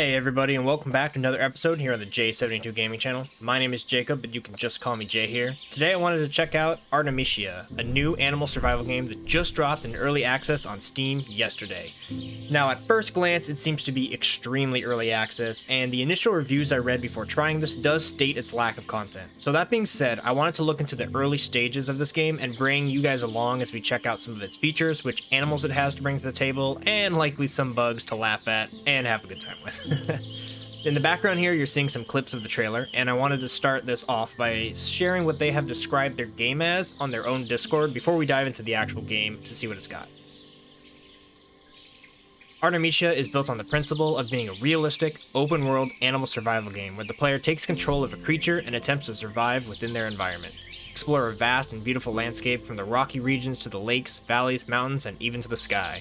Hey everybody, and welcome back to another episode here on the J72 Gaming channel. My name is Jacob, but you can just call me Jay here. Today I wanted to check out Artemisia, a new animal survival game that just dropped in early access on Steam yesterday. Now at first glance it seems to be extremely early access, and the initial reviews I read before trying this does state its lack of content. So that being said, I wanted to look into the early stages of this game and bring you guys along as we check out some of its features, which animals it has to bring to the table, and likely some bugs to laugh at and have a good time with. In the background here, you're seeing some clips of the trailer, and I wanted to start this off by sharing what they have described their game as on their own Discord before we dive into the actual game to see what it's got. Artemisia is built on the principle of being a realistic, open-world animal survival game where the player takes control of a creature and attempts to survive within their environment. Explore a vast and beautiful landscape from the rocky regions to the lakes, valleys, mountains, and even to the sky.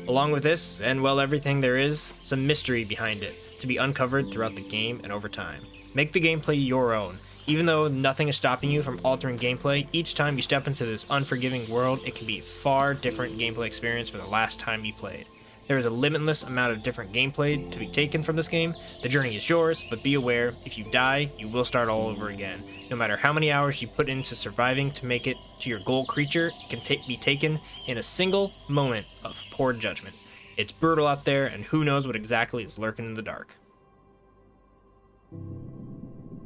Along with this, and well, everything there is, some mystery behind it, to be uncovered throughout the game and over time. Make the gameplay your own. Even though nothing is stopping you from altering gameplay, each time you step into this unforgiving world, it can be a far different gameplay experience from the last time you played. There is a limitless amount of different gameplay to be taken from this game. The journey is yours, but be aware, if you die, you will start all over again. No matter how many hours you put into surviving to make it to your goal creature, it can be taken in a single moment of poor judgment. It's brutal out there, and who knows what exactly is lurking in the dark.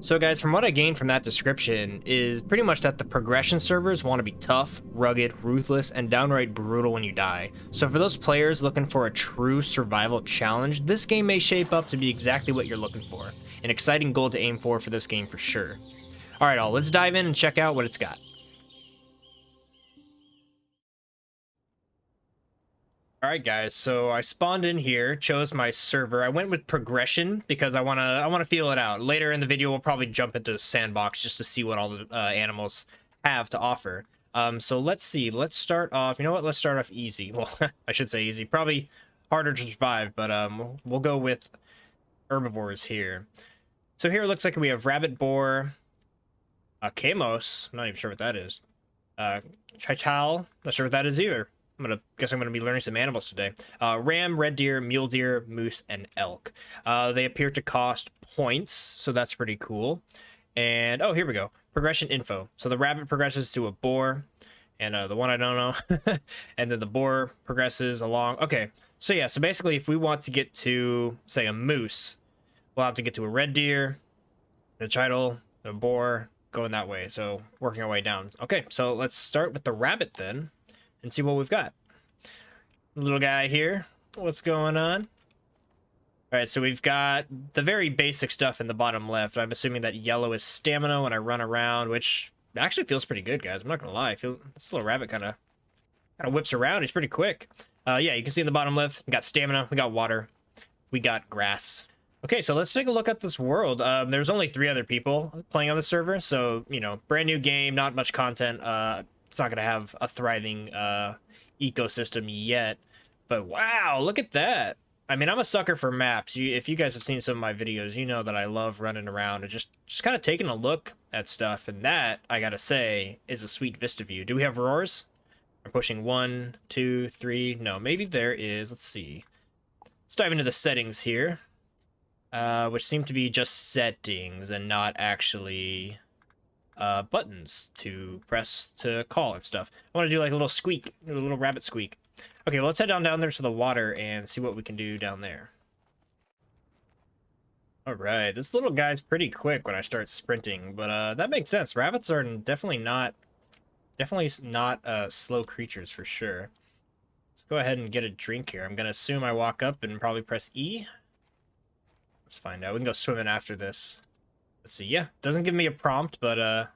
So guys, from what I gained from that description is pretty much that the progression servers want to be tough, rugged, ruthless, and downright brutal when you die. So for those players looking for a true survival challenge, this game may shape up to be exactly what you're looking for. An exciting goal to aim for this game for sure. Alright all, let's dive in and check out what it's got. Alright guys, so I spawned in here, chose my server. I went with progression because I wanna feel it out. Later in the video we'll probably jump into sandbox just to see what all the animals have to offer. So let's see, let's start off, you know what, let's start off easy. Well, I should say easy, probably harder to survive, but we'll go with herbivores here. So here it looks like we have rabbit, boar, camos, I'm not even sure what that is. Chital, not sure what that is either. I'm gonna be learning some animals today. Ram, red deer, mule deer, moose, and elk. They appear to cost points, so that's pretty cool. And oh, here we go. Progression info. So the rabbit progresses to a boar, and the one I don't know, and then the boar progresses along. Okay, so yeah, so basically, if we want to get to say a moose, we'll have to get to a red deer, a chital, a boar, going that way. So working our way down. Okay, so let's start with the rabbit then, and see what we've got. Little guy here, what's going on? All right, so we've got the very basic stuff in the bottom left. I'm assuming that yellow is stamina when I run around, which actually feels pretty good, guys. I'm not gonna lie. I feel this little rabbit kind of whips around. He's pretty quick. Yeah, you can see in the bottom left, we got stamina, we got water, we got grass. Okay, so let's take a look at this world. There's only 3 other people playing on the server, so, you know, brand new game, not much content. It's not gonna have a thriving ecosystem yet, but wow, look at that. I mean, I'm a sucker for maps. If you guys have seen some of my videos, you know that I love running around and just kind of taking a look at stuff, and that, I gotta say, is a sweet vista view. Do we have roars? I'm pushing 1, 2, 3. No, maybe there is. Let's see. Let's dive into the settings here, which seem to be just settings and not actually buttons to press to call and stuff. I want to do like a little squeak, a little rabbit squeak. Okay, well, let's head down there to the water and see what we can do down there. All right, this little guy's pretty quick when I start sprinting, but that makes sense. Rabbits are definitely not slow creatures for sure. Let's go ahead and get a drink here. I'm gonna assume I walk up and probably press E. Let's find out. We can go swimming after this. Let's see. Yeah, doesn't give me a prompt, but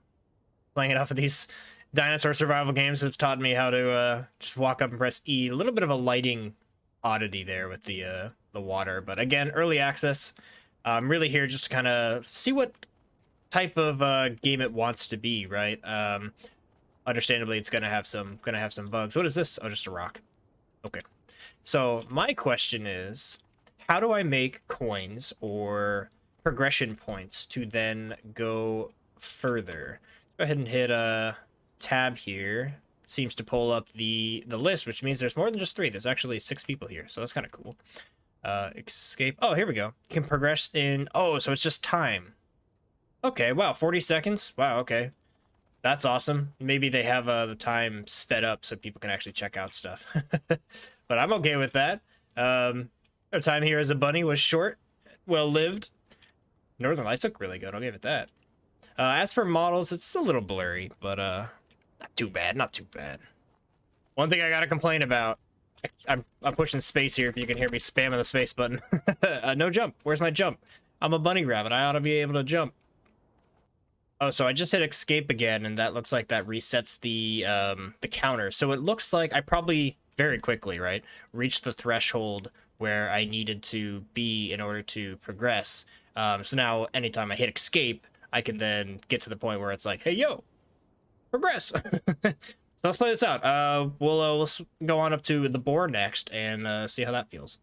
playing it off of these dinosaur survival games has taught me how to just walk up and press E. A little bit of a lighting oddity there with the water, but again, early access. I'm really here just to kind of see what type of game it wants to be, right? Understandably, it's gonna have some bugs. What is this? Oh, just a rock. Okay. So my question is, how do I make coins or progression points to then go further? Go ahead and hit tab here. Seems to pull up the list, which means there's more than just 3. There's actually 6 people here, so that's kind of cool. Escape. Oh, here we go. Can progress in... Oh, so it's just time. Okay, wow, 40 seconds? Wow, okay. That's awesome. Maybe they have the time sped up so people can actually check out stuff. But I'm okay with that. Our time here as a bunny was short, well-lived. Northern Lights look really good, I'll give it that. As for models, it's a little blurry, but not too bad, not too bad. One thing I gotta complain about, I'm pushing space here if you can hear me spamming the space button. No jump. Where's my jump? I'm a bunny rabbit. I ought to be able to jump. Oh, so I just hit escape again, and that looks like that resets the counter. So it looks like I probably very quickly, right, reached the threshold where I needed to be in order to progress. So now anytime I hit escape, I can then get to the point where it's like, hey, yo, progress. So let's play this out. We'll go on up to the boar next and see how that feels.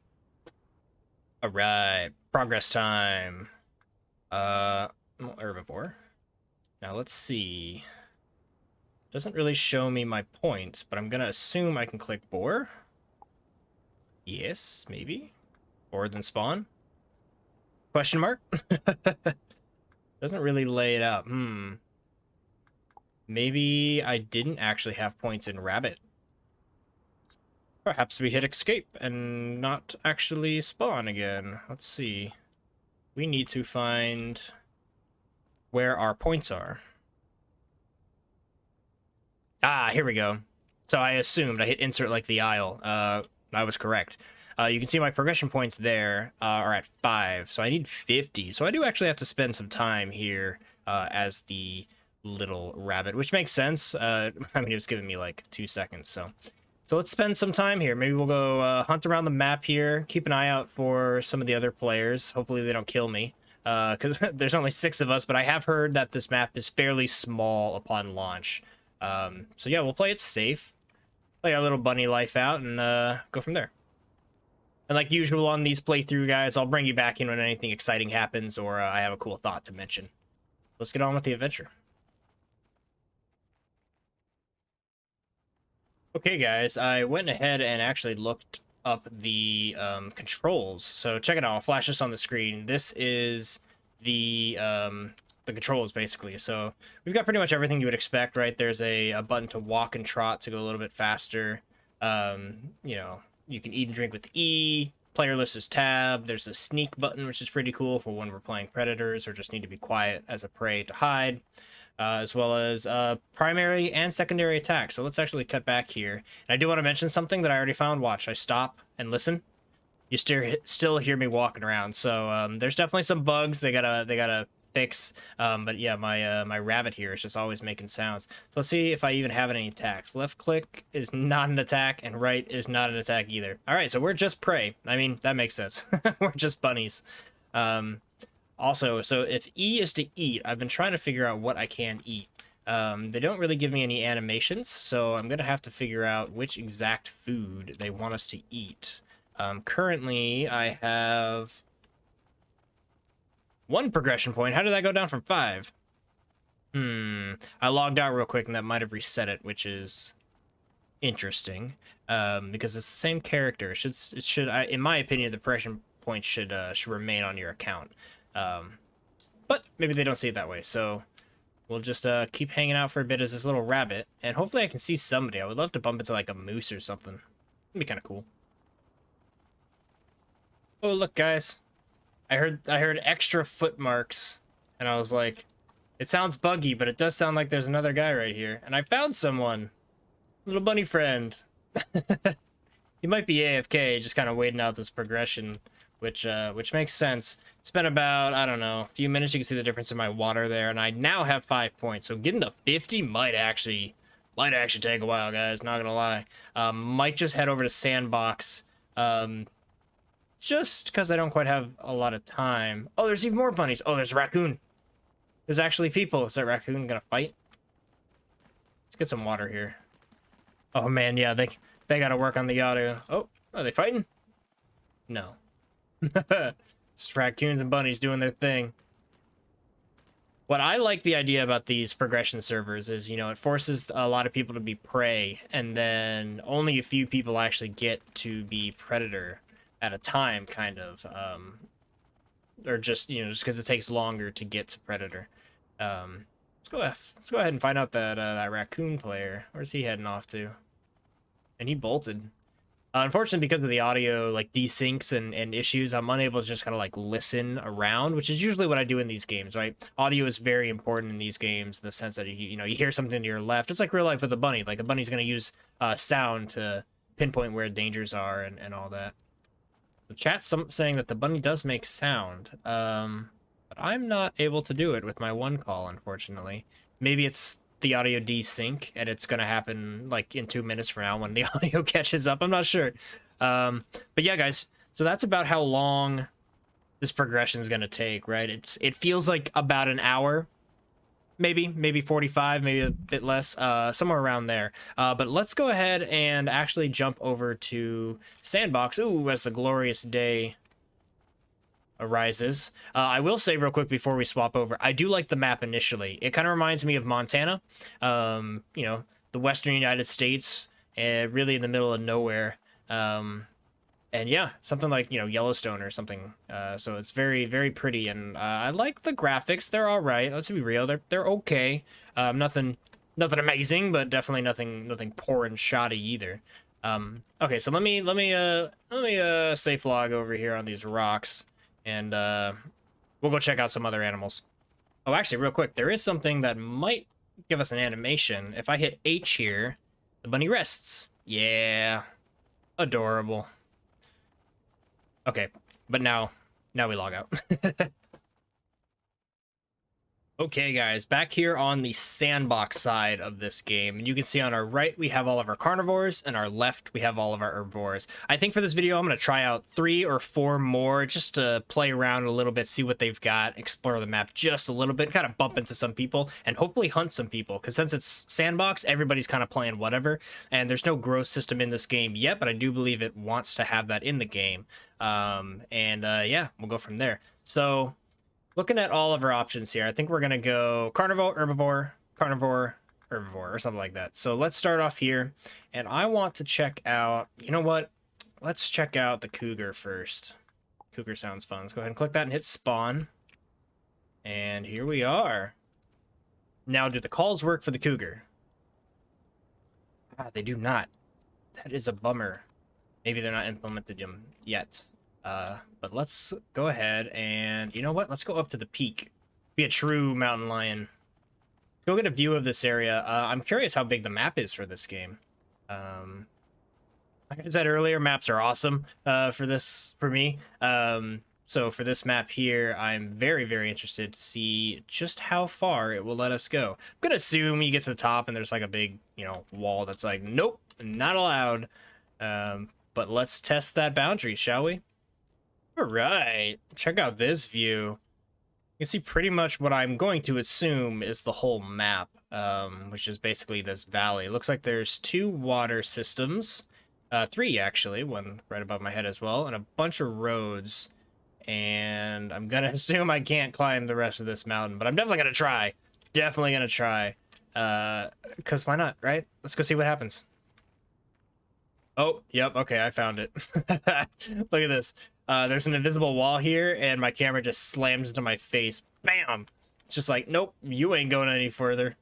All right, progress time. Herbivore. Now let's see. Doesn't really show me my points, but I'm gonna assume I can click boar. Yes, maybe. Boar then spawn. Question mark? Doesn't really lay it out. Maybe I didn't actually have points in rabbit. Perhaps we hit escape and not actually spawn again. Let's see. We need to find where our points are. Ah, here we go. So I assumed I hit insert like the aisle. I was correct. You can see my progression points there are at 5, so I need 50. So I do actually have to spend some time here as the little rabbit, which makes sense. I mean, it was giving me like 2 seconds, so let's spend some time here. Maybe we'll go hunt around the map here, keep an eye out for some of the other players. Hopefully they don't kill me, because there's only 6 of us, but I have heard that this map is fairly small upon launch. So yeah, we'll play it safe, play our little bunny life out, and go from there. And like usual on these playthrough, guys, I'll bring you back in when anything exciting happens or I have a cool thought to mention. Let's get on with the adventure. Okay, guys, I went ahead and actually looked up the controls. So check it out. I'll flash this on the screen. This is the controls, basically. So we've got pretty much everything you would expect, right? There's a button to walk and trot to go a little bit faster. You know, you can eat and drink with E. Player list is tab. There's a sneak button, which is pretty cool for when we're playing predators or just need to be quiet as a prey to hide. As well as primary and secondary attack. So let's actually cut back here. And I do want to mention something that I already found. Watch, I stop and listen. You still hear me walking around. So there's definitely some bugs they gotta fix. But yeah, my rabbit here is just always making sounds. So let's see if I even have any attacks. Left click is not an attack, and right is not an attack either. All right, so we're just prey. I mean, that makes sense. We're just bunnies. Also, so if E is to eat, I've been trying to figure out what I can eat. They don't really give me any animations, so I'm going to have to figure out which exact food they want us to eat. Currently, I have 1 progression point. How did that go down from 5? I logged out real quick, and that might have reset it, which is interesting, because it's the same character. It should, in my opinion, the progression points should remain on your account. But maybe they don't see it that way, so we'll just keep hanging out for a bit as this little rabbit, and hopefully I can see somebody. I would love to bump into like a moose or something. It'd be kind of cool. Oh, look, guys, I heard extra footmarks, and I was like, it sounds buggy, but it does sound like there's another guy right here, and I found someone. Little bunny friend. He might be AFK, just kind of waiting out this progression, which makes sense. It's been about, I don't know, a few minutes. You can see the difference in my water there, and I now have 5 points. So getting to 50 might actually take a while, guys. Not gonna lie. Might just head over to sandbox, just because I don't quite have a lot of time. Oh, there's even more bunnies. Oh, there's a raccoon. There's actually people. Is that raccoon gonna fight? Let's get some water here. Oh man, yeah, they gotta work on the audio. Oh, are they fighting? No. It's raccoons and bunnies doing their thing. What I like the idea about these progression servers is, you know, it forces a lot of people to be prey, and then only a few people actually get to be predator. at a time, kind of, or just, you know, just because it takes longer to get to predator. Let's go ahead and find out that that raccoon player. Where's he heading off to? And he bolted. Unfortunately, because of the audio like desyncs and issues, I'm unable to just kind of like listen around, which is usually what I do in these games, right? Audio is very important in these games in the sense that you know, you hear something to your left. It's like real life with a bunny. Like a bunny's going to use sound to pinpoint where dangers are and all that. The chat's saying that the bunny does make sound, but I'm not able to do it with my one call, unfortunately. Maybe it's the audio desync and it's gonna happen like in 2 minutes from now when the audio catches up. I'm not sure. But yeah, guys, so that's about how long this progression is gonna take, right? It feels like about an hour, maybe 45, maybe a bit less, somewhere around there. But let's go ahead and actually jump over to sandbox. Ooh, as the glorious day arises. I will say real quick before we swap over, I do like the map initially. It kind of reminds me of Montana, you know, the western United States, really in the middle of nowhere. And yeah, something like, you know, Yellowstone or something. So it's very, very pretty, and I like the graphics. They're all right. Let's be real. They're okay. Nothing amazing, but definitely nothing poor and shoddy either. Okay, so let me safe log over here on these rocks, and we'll go check out some other animals. Oh, actually, real quick, there is something that might give us an animation. If I hit H here, the bunny rests. Yeah, adorable. Okay, but now we log out. Okay, guys, back here on the sandbox side of this game, and you can see on our right we have all of our carnivores, and our left we have all of our herbivores. I think for this video I'm going to try out 3 or 4 more just to play around a little bit, see what they've got, explore the map just a little bit, kind of bump into some people, and hopefully hunt some people, because since it's sandbox, everybody's kind of playing whatever, and there's no growth system in this game yet, but I do believe it wants to have that in the game. Yeah, we'll go from there. So looking at all of our options here, I think we're going to go carnivore, herbivore, carnivore, herbivore, or something like that. So let's start off here, and I want to check out, you know what? Let's check out the cougar first. Cougar sounds fun. Let's go ahead and click that and hit spawn. And here we are. Now, do the calls work for the cougar? Ah, they do not. That is a bummer. Maybe they're not implemented them yet. But let's go ahead and, you know what? Let's go up to the peak. Be a true mountain lion. Go get a view of this area. I'm curious how big the map is for this game. Like I said earlier, maps are awesome for me. So for this map here, I'm very, very interested to see just how far it will let us go. I'm gonna assume you get to the top and there's like a big, you know, wall that's like, nope, not allowed. But let's test that boundary, shall we? All right, check out this view. You can see pretty much what I'm going to assume is the whole map, which is basically this valley. It looks like there's 2 water systems, 3 actually, one right above my head as well, and a bunch of roads. And I'm gonna assume I can't climb the rest of this mountain, but I'm definitely gonna try. Definitely gonna try. Cause why not, right? Let's go see what happens. Oh, yep, okay, I found it. Look at this. There's an invisible wall here, and my camera just slams into my face. Bam! It's just like, nope, you ain't going any further.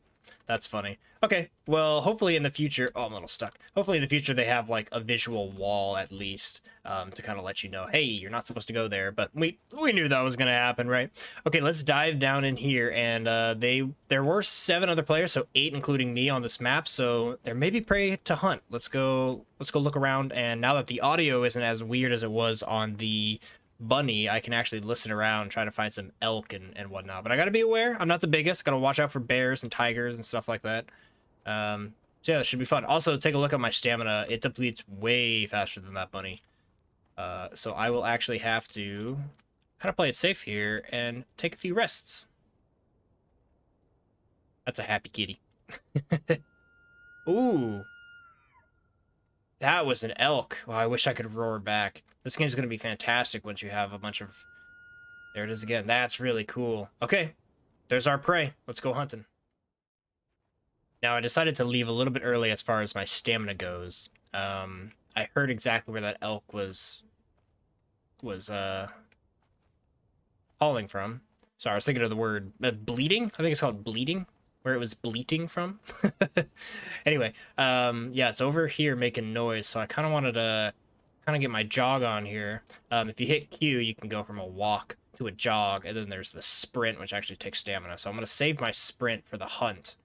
That's funny. Okay, well, hopefully in the future... Oh, I'm a little stuck. Hopefully in the future they have, like, a visual wall, at least, to kind of let you know, hey, you're not supposed to go there, but we knew that was going to happen, right? Okay, let's dive down in here, and there were 7 other players, so 8 including me on this map, so there may be prey to hunt. Let's go look around, and now that the audio isn't as weird as it was on the bunny, I can actually listen around, try to find some elk and whatnot. But I gotta be aware, I'm not the biggest. Gotta watch out for bears and tigers and stuff like that. So yeah, that should be fun. Also, take a look at my stamina. It depletes way faster than that bunny. So I will actually have to kind of play it safe here and take a few rests. That's a happy kitty. Ooh. That was an elk. Wow, I wish I could roar back. This game's going to be fantastic once you have a bunch of... There it is again. That's really cool. Okay, there's our prey. Let's go hunting. Now, I decided to leave a little bit early as far as my stamina goes. I heard exactly where that elk was was calling from. Sorry, I was thinking of the word bleeding. I think it's called bleeding, where it was bleating from. Anyway, yeah, it's over here making noise, so I kind of wanted to kind of get my jog on here. If you hit Q, you can go from a walk to a jog, and then there's the sprint, which actually takes stamina. So I'm gonna save my sprint for the hunt.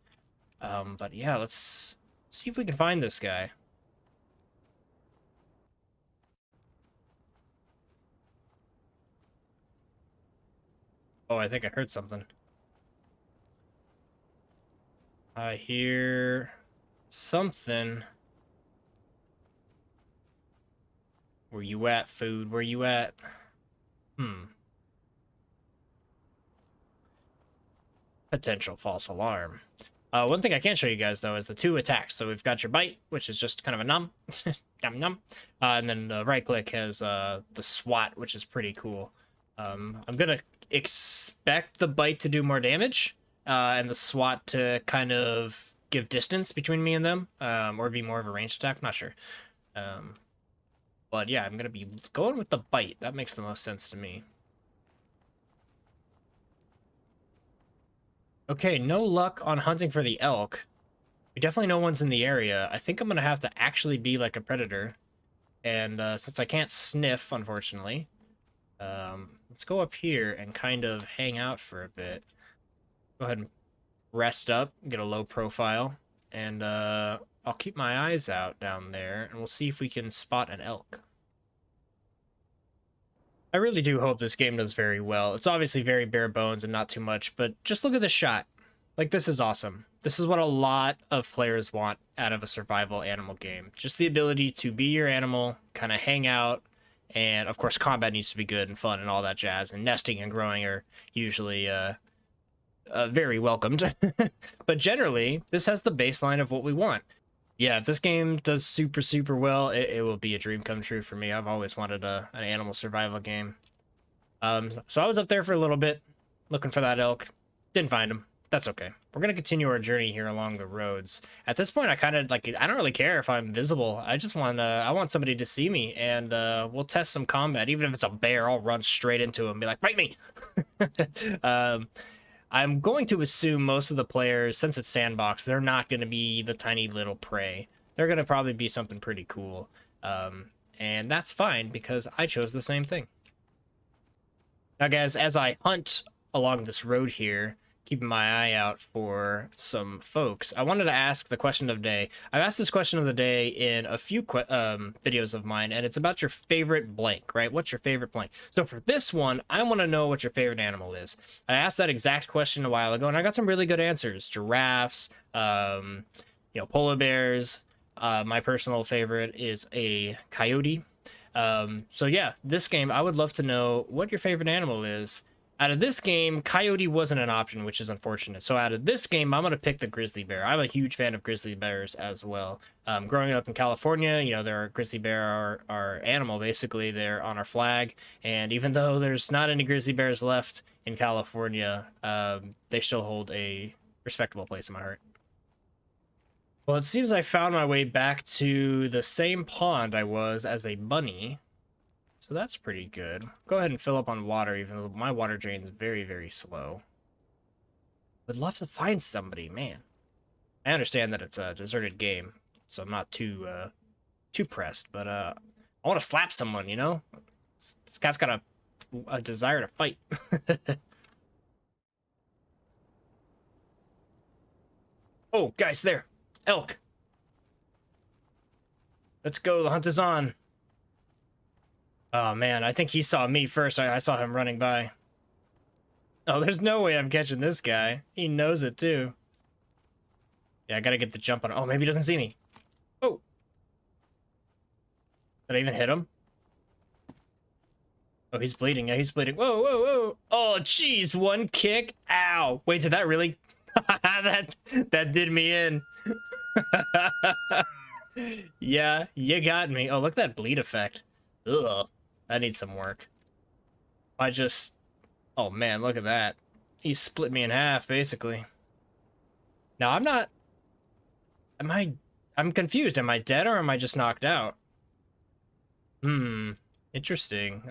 But yeah, let's see if we can find this guy. Oh, I think I heard something. I hear something. Where you at, food? Where you at? Potential false alarm. One thing I can show you guys, though, is the 2 attacks. So we've got your bite, which is just kind of a num. Num num. And then right click has the swat, which is pretty cool. I'm going to expect the bite to do more damage, and the swat to kind of give distance between me and them, or be more of a ranged attack. Not sure. But yeah, I'm going to be going with the bite. That makes the most sense to me. Okay, no luck on hunting for the elk. We definitely know one's in the area. I think I'm going to have to actually be like a predator. And since I can't sniff, unfortunately, let's go up here and kind of hang out for a bit. Go ahead and rest up, get a low profile, and I'll keep my eyes out down there, and we'll see if we can spot an elk. I really do hope this game does very well. It's obviously very bare bones and not too much, but just look at the shot. Like, this is awesome. This is what a lot of players want out of a survival animal game. Just the ability to be your animal, kind of hang out, and of course combat needs to be good and fun and all that jazz, and nesting and growing are usually very welcomed. But generally, this has the baseline of what we want. Yeah, if this game does super, super well, it will be a dream come true for me. I've always wanted an animal survival game. So I was up there for a little bit, looking for that elk. Didn't find him. That's okay. We're going to continue our journey here along the roads. At this point, I kind of, like, I don't really care if I'm visible. I just want, I want somebody to see me, and we'll test some combat. Even if it's a bear, I'll run straight into him and be like, fight me! I'm going to assume most of the players, since it's sandbox, they're not going to be the tiny little prey. They're going to probably be something pretty cool. And that's fine, because I chose the same thing. Now, guys, as I hunt along this road here, keeping my eye out for some folks, I wanted to ask the question of the day. I've asked this question of the day in a few videos of mine, and it's about your favorite blank, right? What's your favorite blank? So for this one, I want to know what your favorite animal is. I asked that exact question a while ago, and I got some really good answers. Giraffes, polar bears. My personal favorite is a coyote. So yeah, this game, I would love to know what your favorite animal is. Out of this game, coyote wasn't an option, which is unfortunate. So out of this game, I'm going to pick the grizzly bear. I'm a huge fan of grizzly bears as well. Growing up in California, there are grizzly bear, our animal, basically. They're on our flag. And even though there's not any grizzly bears left in California, they still hold a respectable place in my heart. Well, it seems I found my way back to the same pond I was as a bunny. So that's pretty good. Go ahead and fill up on water, even though my water drain is very, very slow. Would love to find somebody, man. I understand that it's a deserted game, so I'm not too pressed, but I want to slap someone, This guy's got a desire to fight. Oh, guys, there. Elk. Let's go, the hunt is on. Oh, man, I think he saw me first. I saw him running by. Oh, there's no way I'm catching this guy. He knows it, too. Yeah, I gotta get the jump on him. Oh, maybe he doesn't see me. Oh. Did I even hit him? Oh, he's bleeding. Yeah, he's bleeding. Whoa, whoa, whoa. Oh, jeez, one kick. Ow. Wait, did that really... that did me in. Yeah, you got me. Oh, look at that bleed effect. Ugh. That needs some work. Oh man, look at that. He split me in half, basically. Now, I'm confused. Am I dead or am I just knocked out? Interesting.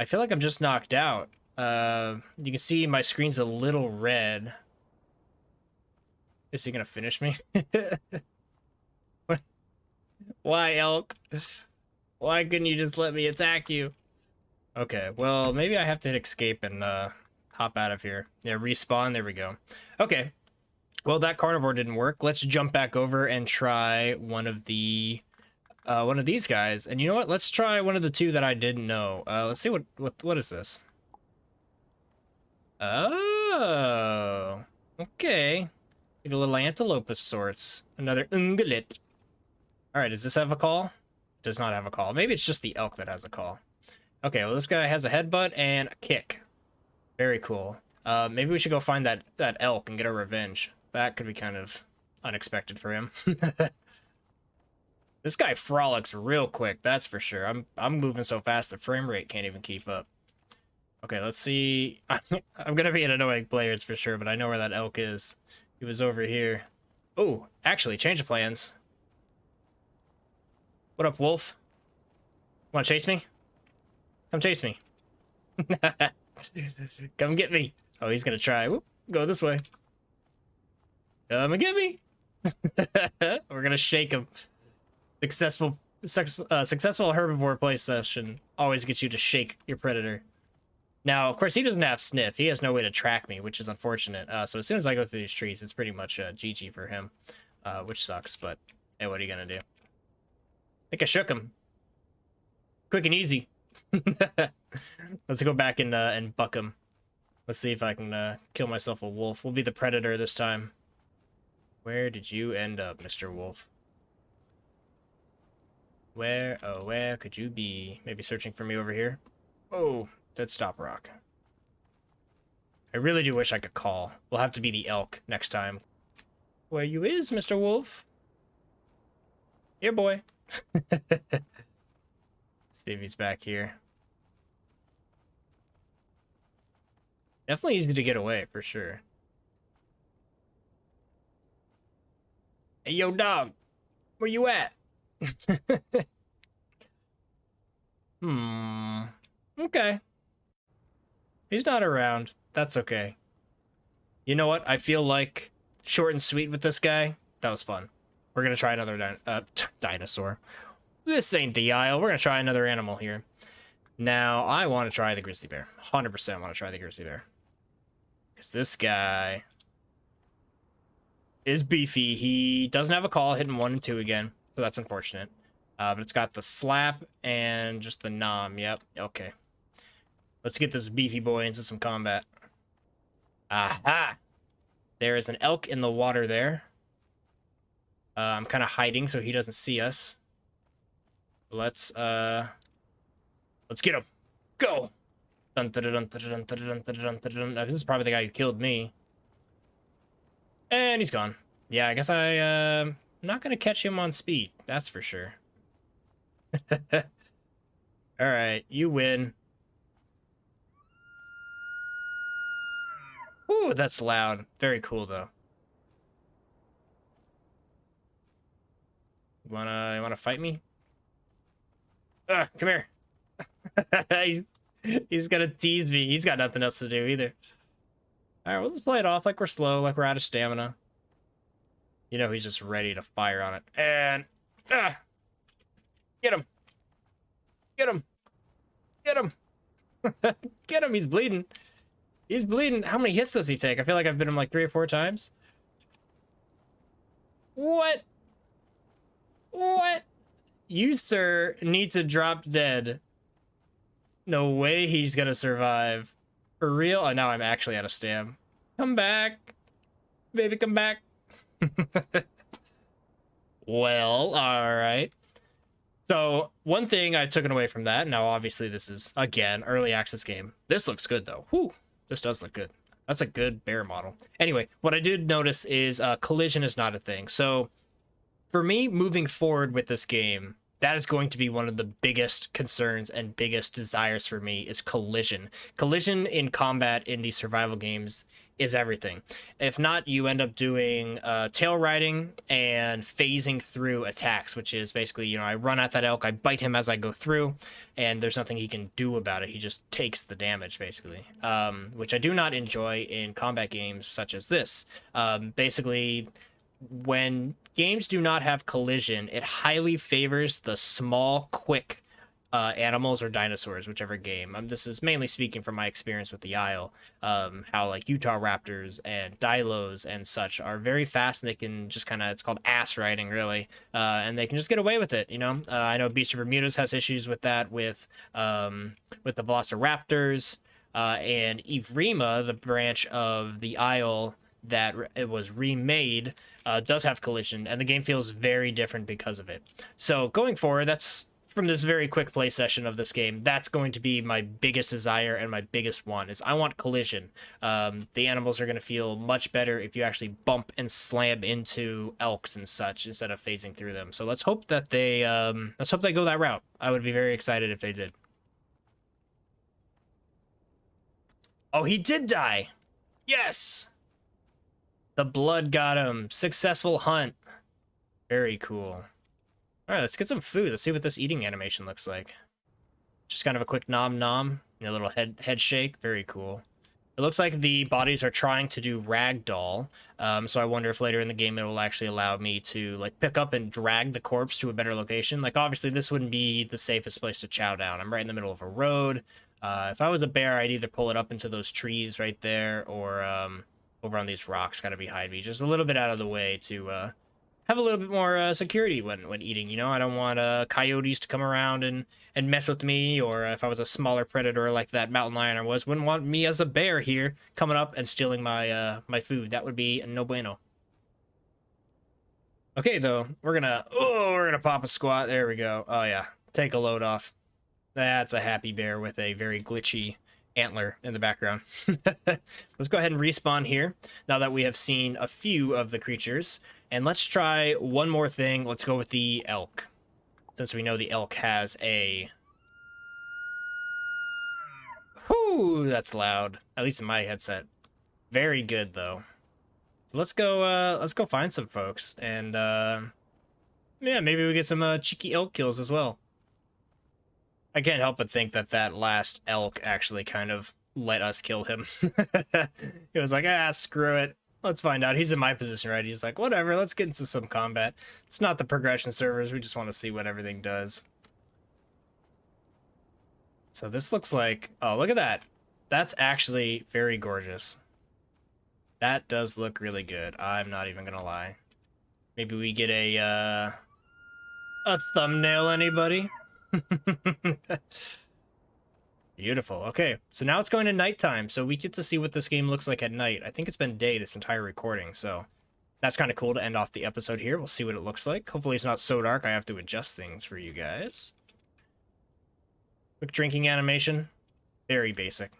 I feel like I'm just knocked out. You can see my screen's a little red. Is he gonna finish me? Why, elk? Why couldn't you just let me attack you? Okay, well, maybe I have to hit escape and hop out of here. Yeah, respawn. There we go. Okay. Well, that carnivore didn't work. Let's jump back over and try one of these guys. And you know what? Let's try one of the two that I didn't know. Let's see what is this? Oh, okay. Get a little antelope of sorts. Another ungulate. All right, does this have a call? It does not have a call. Maybe it's just the elk that has a call. Okay, well, this guy has a headbutt and a kick. Very cool. Maybe we should go find that elk and get our revenge. That could be kind of unexpected for him. This guy frolics real quick, that's for sure. I'm moving so fast the frame rate can't even keep up. Okay, let's see. I'm gonna be an annoying player, it's for sure, but I know where that elk is. He was over here. Oh, actually, change of plans. What up, wolf? Wanna chase me? Come chase me. Come get me. Oh, he's gonna try. Whoop, go this way. Come and get me. We're gonna shake him. Successful herbivore play session always gets you to shake your predator. Now, of course, he doesn't have sniff. He has no way to track me, which is unfortunate. So as soon as I go through these trees, it's pretty much GG for him, which sucks. But hey, what are you gonna do? I think I shook him. Quick and easy. Let's go back and buck him. Let's see if I can kill myself a wolf. We'll be the predator this time. Where did you end up, Mr. Wolf? Where, oh, where could you be? Maybe searching for me over here? Oh, dead stop rock. I really do wish I could call. We'll have to be the elk next time. Where you is, Mr. Wolf? Here, boy. See if he's back here. Definitely easy to get away, for sure. Hey, yo, dog. Where you at? Okay. He's not around. That's okay. You know what? I feel like short and sweet with this guy. That was fun. We're gonna try another dinosaur. This ain't the Isle. We're gonna try another animal here. Now, I want to try the grizzly bear. 100% want to try the grizzly bear. Because this guy is beefy. He doesn't have a call, hitting 1 and 2 again. So that's unfortunate. But it's got the slap and just the nom. Yep. Okay. Let's get this beefy boy into some combat. Aha! There is an elk in the water there. I'm kind of hiding so he doesn't see us. Let's get him. Go! Dun, dun, dun, dun, dun, dun, dun, dun, dun, dun. This is probably the guy who killed me. And he's gone. Yeah, I guess I'm not gonna catch him on speed. That's for sure. Alright, you win. Ooh, that's loud. Very cool, though. You wanna fight me? Come here. he's gonna tease me. He's got nothing else to do either. Alright, we'll just play it off like we're slow, like we're out of stamina. You know he's just ready to fire on it. And get him. Get him. Get him. Get him. He's bleeding. He's bleeding. How many hits does he take? I feel like I've been him like 3 or 4 times. What? What? You, sir, need to drop dead. No way he's gonna survive. For real? Oh, now I'm actually out of stam. Come back. Baby, come back. Well, alright. So, one thing I took away from that, now obviously this is, again, early access game. This looks good, though. Whew, this does look good. That's a good bear model. Anyway, what I did notice is collision is not a thing. So, for me, moving forward with this game, that is going to be one of the biggest concerns and biggest desires for me is collision. Collision in combat in these survival games is everything. If not, you end up doing tail riding and phasing through attacks, which is basically, you know, I run at that elk, I bite him as I go through, and there's nothing he can do about it. He just takes the damage, basically, which I do not enjoy in combat games such as this. Basically, when games do not have collision, it highly favors the small, quick animals or dinosaurs, whichever game. This is mainly speaking from my experience with the Isle. How like Utah raptors and dilos and such are very fast, and they can just kind of, it's called ass riding, really, and they can just get away with it. You know, I know Beast of Bermuda's has issues with that with the velociraptors, and Evrima, the branch of the Isle that it was remade, does have collision, and the game feels very different because of it. So going forward, that's from this very quick play session of this game, that's going to be my biggest desire and my biggest one is I want collision. The animals are going to feel much better if you actually bump and slam into elks and such instead of phasing through them. So let's hope that they go that route. I would be very excited if they did. Oh, he did die. Yes. The blood got him. Successful hunt. Very cool. All right, let's get some food. Let's see what this eating animation looks like. Just kind of a quick nom nom, a little head shake. Very cool. It looks like the bodies are trying to do ragdoll. So I wonder if later in the game it will actually allow me to like pick up and drag the corpse to a better location. Like obviously this wouldn't be the safest place to chow down. I'm right in the middle of a road. If I was a bear, I'd either pull it up into those trees right there, or over on these rocks kind of behind me, just a little bit out of the way to have a little bit more security when eating. You know, I don't want coyotes to come around and mess with me, or if I was a smaller predator like that mountain lion I was, wouldn't want me as a bear here coming up and stealing my my food. That would be no bueno. Okay, though, we're gonna pop a squat. There we go. Oh yeah, take a load off. That's a happy bear with a very glitchy antler in the background. Let's go ahead and respawn here now that we have seen a few of the creatures, and let's try one more thing. Let's go with the elk, since we know the elk has a... Whoo, that's loud, at least in my headset. Very good though. So let's go find some folks, and yeah, maybe we get some cheeky elk kills as well. I can't help but think that that last elk actually kind of let us kill him. He was like, ah, screw it. Let's find out. He's in my position, right? He's like, whatever, let's get into some combat. It's not the progression servers. We just want to see what everything does. So this looks like... Oh, look at that. That's actually very gorgeous. That does look really good. I'm not even going to lie. Maybe we get a thumbnail, anybody? Beautiful. Okay, so now it's going to nighttime, so we get to see what this game looks like at night. I think it's been day this entire recording, so that's kind of cool to end off the episode here. We'll see what it looks like. Hopefully it's not so dark I have to adjust things for you guys. Quick drinking animation. Very basic,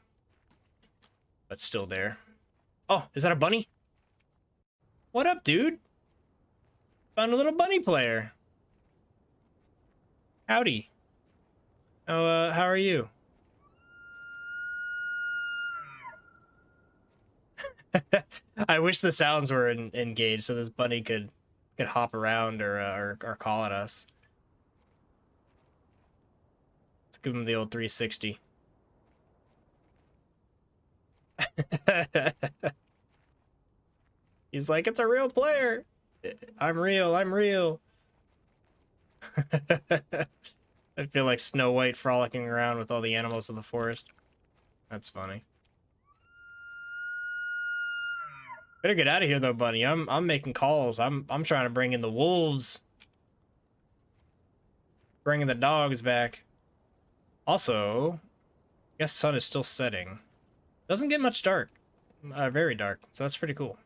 but still there. Oh, is that a bunny? What up, dude? Found a little bunny player. Howdy. Oh, how are you? I wish the sounds were engaged so this bunny could hop around or call at us. Let's give him the old 360. He's like, it's a real player. I'm real. I'm real. I feel like Snow White frolicking around with all the animals of the forest. That's funny. Better get out of here though, buddy. I'm making calls. I'm trying to bring in the wolves. Bringing the dogs back. Also, I guess sun is still setting. Doesn't get much dark. Very dark. So that's pretty cool.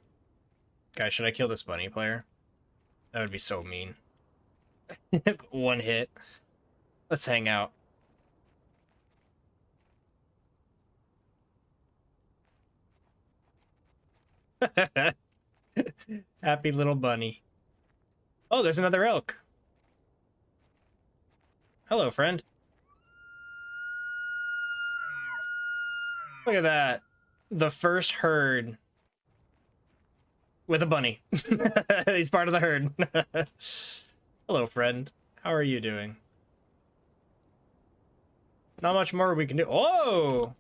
Guys, should I kill this bunny player? That would be so mean. One hit. Let's hang out. Happy little bunny. Oh, there's another elk. Hello, friend. Look at that. The first herd with a bunny. He's part of the herd. Hello, friend. How are you doing? Not much more we can do. Oh!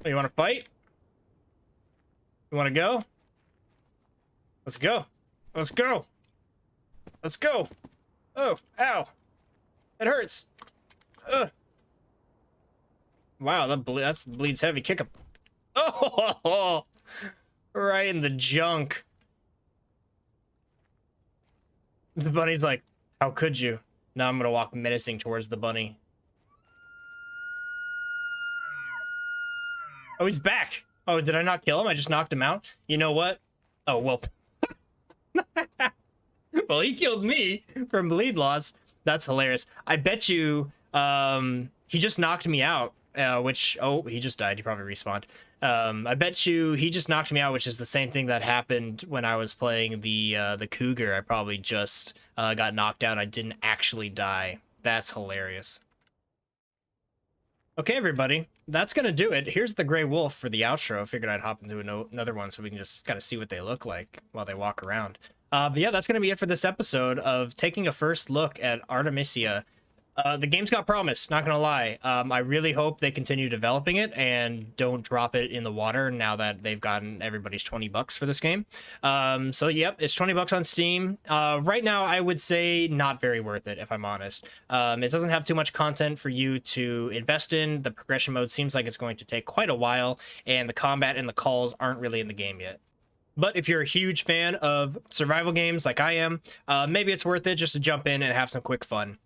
You want to fight? You want to go? Let's go. Let's go. Let's go. Oh, ow. It hurts. Ugh. Wow, that bleeds heavy. Kick him. Oh, right in the junk. The bunny's like, how could you? Now I'm gonna walk menacing towards the bunny. Oh, he's back. Oh, did I not kill him? I just knocked him out. You know what? Oh, well. Well, he killed me from bleed loss. That's hilarious. I bet you he just knocked me out, which, oh, he just died. He probably respawned. I bet you he just knocked me out, which is the same thing that happened when I was playing the Cougar. I probably just got knocked out. I didn't actually die. That's hilarious. Okay, everybody, that's gonna do it. Here's the gray wolf for the outro. I figured I'd hop into another one so we can just kind of see what they look like while they walk around. But yeah, that's gonna be it for this episode of taking a first look at Artemisia. The game's got promise, not gonna lie. I really hope they continue developing it and don't drop it in the water now that they've gotten everybody's $20 for this game. So yep, it's $20 on Steam. Right now, I would say not very worth it, if I'm honest. It doesn't have too much content for you to invest in. The progression mode seems like it's going to take quite a while, and the combat and the calls aren't really in the game yet. But if you're a huge fan of survival games like I am, maybe it's worth it just to jump in and have some quick fun.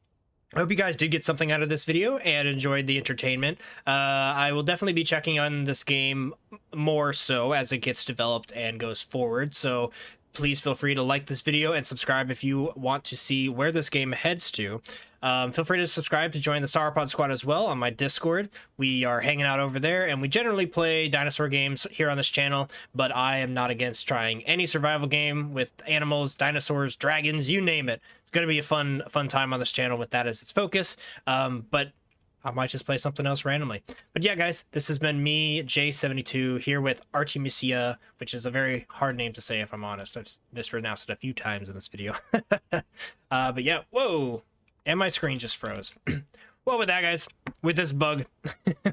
I hope you guys did get something out of this video and enjoyed the entertainment. I will definitely be checking on this game more so as it gets developed and goes forward. So please feel free to like this video and subscribe if you want to see where this game heads to. Feel free to subscribe to join the Sauropod Squad as well on my Discord. We are hanging out over there, and we generally play dinosaur games here on this channel, but I am not against trying any survival game with animals, dinosaurs, dragons, you name it. It's going to be a fun time on this channel with that as its focus, but I might just play something else randomly. But yeah, guys, this has been me, J72, here with Artemisia, which is a very hard name to say, if I'm honest. I've mispronounced it a few times in this video. But yeah, whoa! And my screen just froze. Well, with that, guys, with this bug,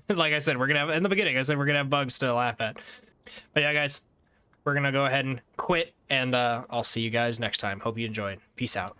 like I said, we're going to have, in the beginning, I said we're going to have bugs to laugh at. But yeah, guys, we're going to go ahead and quit, and I'll see you guys next time. Hope you enjoyed. Peace out.